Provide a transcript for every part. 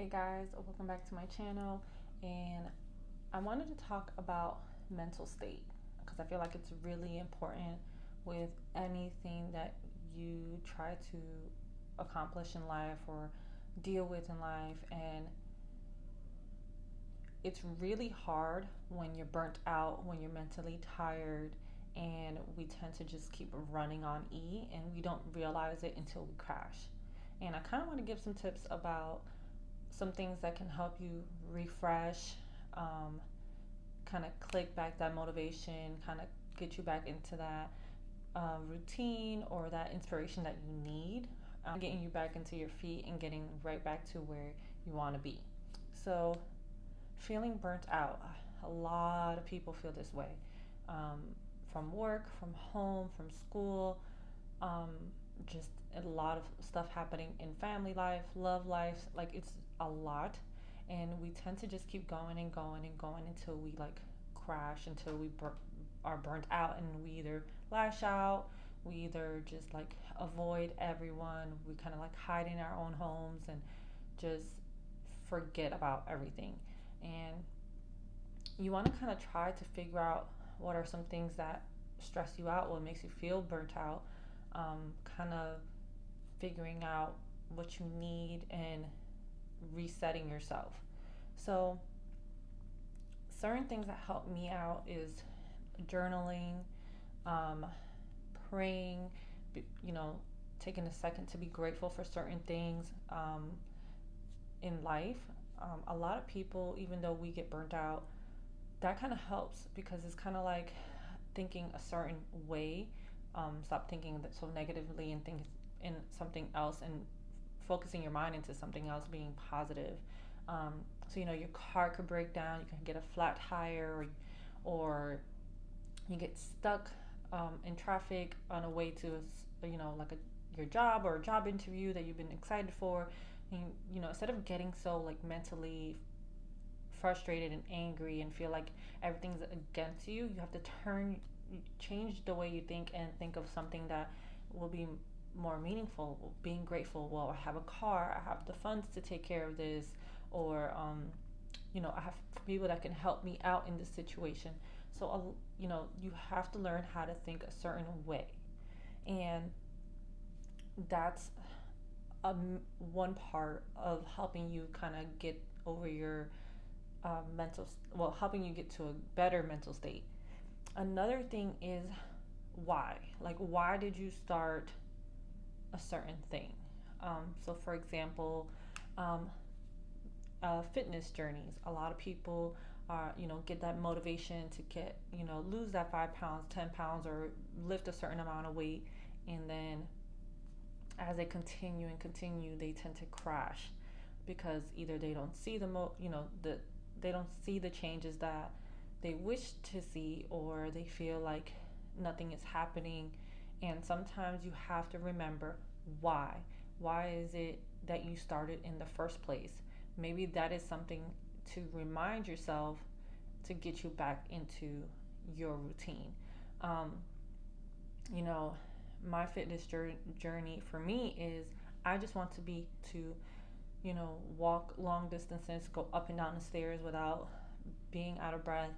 Hey guys, welcome back to my channel. And I wanted to talk about mental state because I feel like it's really important with anything that you try to accomplish in life or deal with in life. And it's really hard when you're burnt out, when you're mentally tired, and we tend to just keep running on E and we don't realize it until we crash. And I kind of want to give some tips about some things that can help you refresh, um, kind of click back that motivation, kind of get you back into that routine or that inspiration that you need, getting you back into your feet and getting right back to where you want to be. So, feeling burnt out. A lot of people feel this way, um, from work, from home, from school, um, just a lot of stuff happening in family life, love life. Like it's a lot, and we tend to just keep going and going and going until we like crash, until we are burnt out, and we either lash out, we either just like avoid everyone, we kind of like hide in our own homes and just forget about everything. And you want to kind of try to figure out what are some things that stress you out, what makes you feel burnt out, kind of figuring out what you need and resetting yourself. So, certain things that help me out is journaling, um, praying, you know, taking a second to be grateful for certain things in life. A lot of people, even though we get burnt out, that kind of helps because it's kind of like thinking a certain way. Stop thinking that so negatively and think in something else and focusing your mind into something else, being positive. So your car could break down, you can get a flat tire, or you get stuck in traffic on a way to like your job or a job interview that you've been excited for. And instead of getting so like mentally frustrated and angry and feel like everything's against you, you have to change the way you think and think of something that will be more meaningful. Being grateful, well, I have a car, I have the funds to take care of this, or I have people that can help me out in this situation. So you have to learn how to think a certain way, and that's one part of helping you kind of get over your helping you get to a better mental state. Another thing is why. Like, why did you start a certain thing? So, for example, um, fitness journeys. A lot of people get that motivation to lose that 5 pounds, 10 pounds, or lift a certain amount of weight. And then as they continue and continue, they tend to crash because either they don't see they don't see the changes that they wish to see, or they feel like nothing is happening. And sometimes you have to remember why. Why is it that you started in the first place? Maybe that is something to remind yourself to get you back into your routine. Um, you know, my fitness journey for me is I just want to be to walk long distances, go up and down the stairs without being out of breath,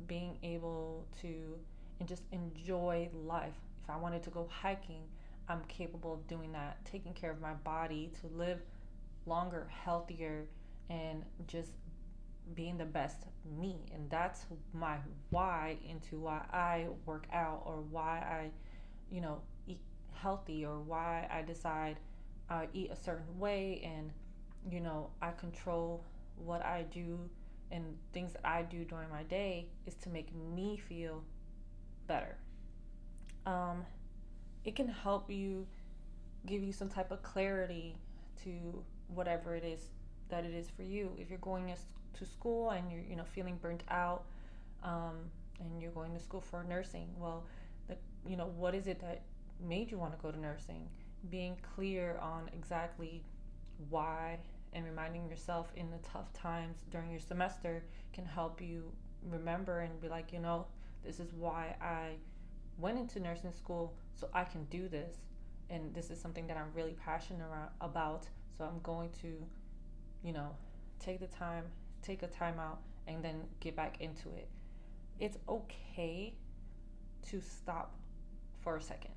being able to and just enjoy life. If I wanted to go hiking, I'm capable of doing that, taking care of my body to live longer, healthier, and just being the best me. And that's my why into why I work out, or why I, eat healthy, or why I decide I eat a certain way. And I control what I do, and things that I do during my day is to make me feel better. Um, it can help you, give you some type of clarity to whatever it is that it is for you. If you're going to school and you're feeling burnt out, um, and you're going to school for nursing, well, what is it that made you want to go to nursing? Being clear on exactly why and reminding yourself in the tough times during your semester can help you remember and be like, this is why I went into nursing school, so I can do this. And this is something that I'm really passionate about. So I'm going to you know, take the time, take a time out, and then get back into it. It's okay to stop for a second.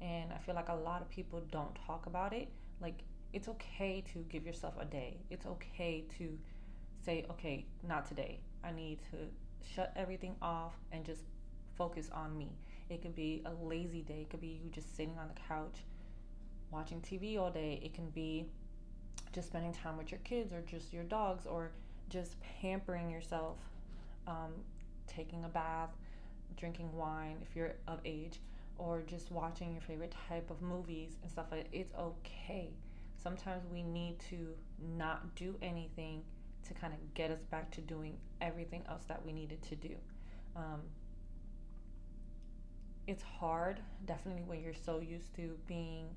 And I feel like a lot of people don't talk about it. Like, it's okay to give yourself a day. It's okay to say, okay, not today. I need to shut everything off and just focus on me. It could be a lazy day. It could be you just sitting on the couch watching TV all day. It can be just spending time with your kids or just your dogs, or just pampering yourself, um, taking a bath, drinking wine if you're of age, or just watching your favorite type of movies and stuff like that. It's okay. Sometimes we need to not do anything to kind of get us back to doing everything else that we needed to do. Um, it's hard, definitely, when you're so used to being,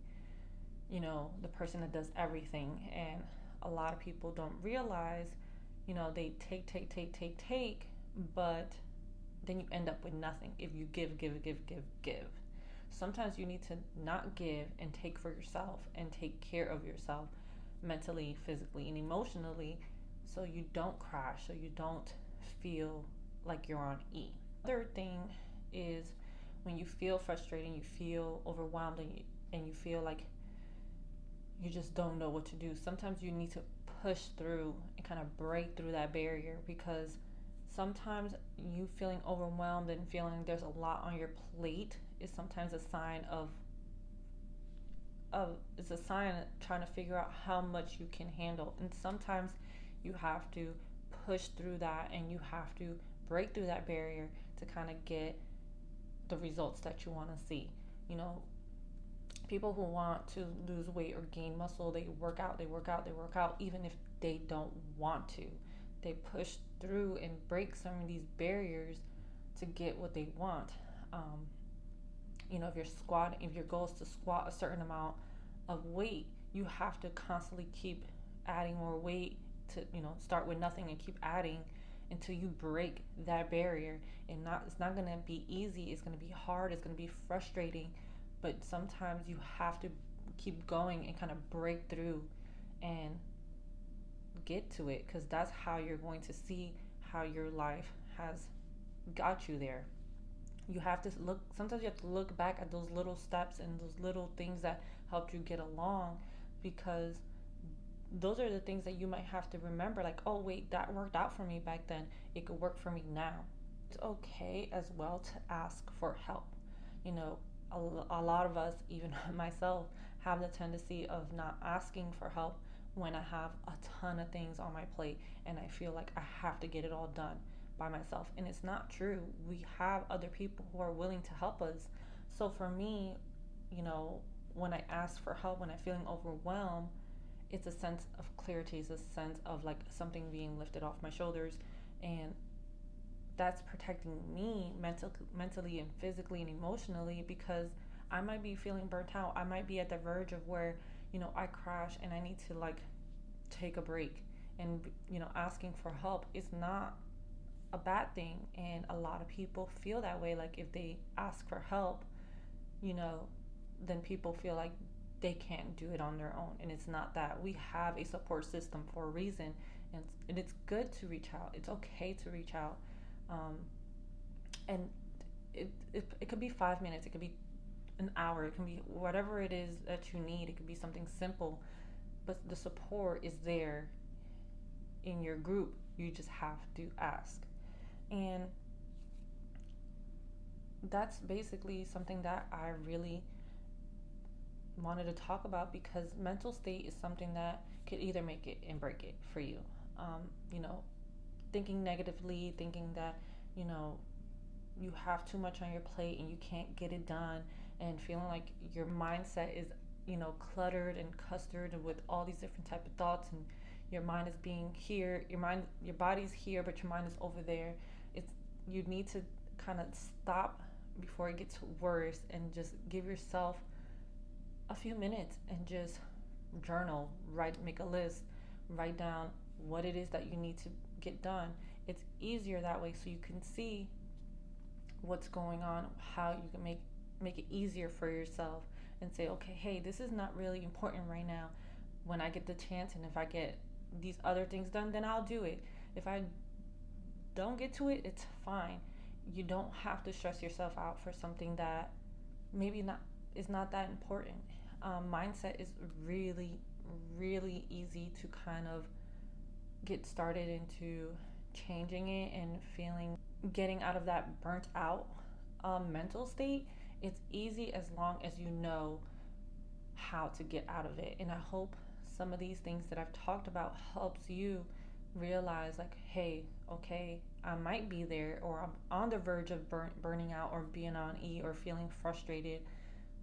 the person that does everything. And a lot of people don't realize, they take, but then you end up with nothing if you give. Sometimes you need to not give and take for yourself and take care of yourself mentally, physically, and emotionally, so you don't crash, so you don't feel like you're on E. Other thing is, when you feel frustrated, you feel overwhelmed, and you feel like you just don't know what to do. Sometimes you need to push through and kind of break through that barrier, because sometimes you feeling overwhelmed and feeling there's a lot on your plate is sometimes a sign of it's a sign trying to figure out how much you can handle. And sometimes you have to push through that, and you have to break through that barrier to kind of get the results that you want to see. You know, people who want to lose weight or gain muscle, they work out, even if they don't want to. They push through and break some of these barriers to get what they want. If your goal is to squat a certain amount of weight, you have to constantly keep adding more weight to, start with nothing and keep adding until you break that barrier. And it's not going to be easy. It's going to be hard. It's going to be frustrating. But sometimes you have to keep going and kind of break through and get to it, because that's how you're going to see how your life has got you there. Sometimes you have to look back at those little steps and those little things that helped you get along, because those are the things that you might have to remember, like, oh wait, that worked out for me back then, it could work for me now. It's okay as well to ask for help. you know a lot of us, even myself, have the tendency of not asking for help when I have a ton of things on my plate and I feel like I have to get it all done by myself. And it's not true. We have other people who are willing to help us. So for me, when I ask for help, when I'm feeling overwhelmed, it's a sense of clarity, it's a sense of like something being lifted off my shoulders, and that's protecting me mentally and physically and emotionally, because I might be feeling burnt out. I might be at the verge of where, I crash and I need to like take a break. And, asking for help is not a bad thing. And a lot of people feel that way. Like if they ask for help, you know, then people feel like they can't do it on their own. And it's not that. We have a support system for a reason. And it's good to reach out. It's okay to reach out. And it could be 5 minutes, it could be an hour, it can be whatever it is that you need. It could be something simple, but the support is there in your group. You just have to ask. And that's basically something that I really wanted to talk about, because mental state is something that could either make it and break it for you. You know, thinking negatively, thinking that, you have too much on your plate and you can't get it done, and feeling like your mindset is, cluttered and custard with all these different type of thoughts, and your mind is being here, your body's here, but your mind is over there. You need to kind of stop before it gets worse and just give yourself a few minutes and just journal, make a list, write down what it is that you need to get done. It's easier that way, so you can see what's going on, how you can make it easier for yourself, and say, okay, hey, this is not really important right now. When I get the chance, and if I get these other things done, then I'll do it. If I don't get to it, it's fine. You don't have to stress yourself out for something that maybe not is not that important. Mindset is really, really easy to kind of get started into changing it and feeling getting out of that burnt out mental state. It's easy as long as you know how to get out of it. And I hope some of these things that I've talked about helps you realize like, hey, okay, I might be there, or I'm on the verge of burning out or being on E or feeling frustrated.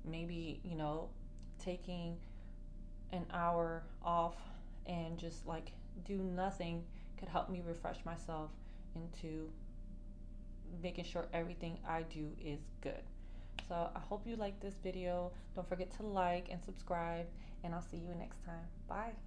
Maybe, taking an hour off and just like do nothing could help me refresh myself into making sure everything I do is good. So I hope you like this video. Don't forget to like and subscribe, and I'll see you next time. Bye.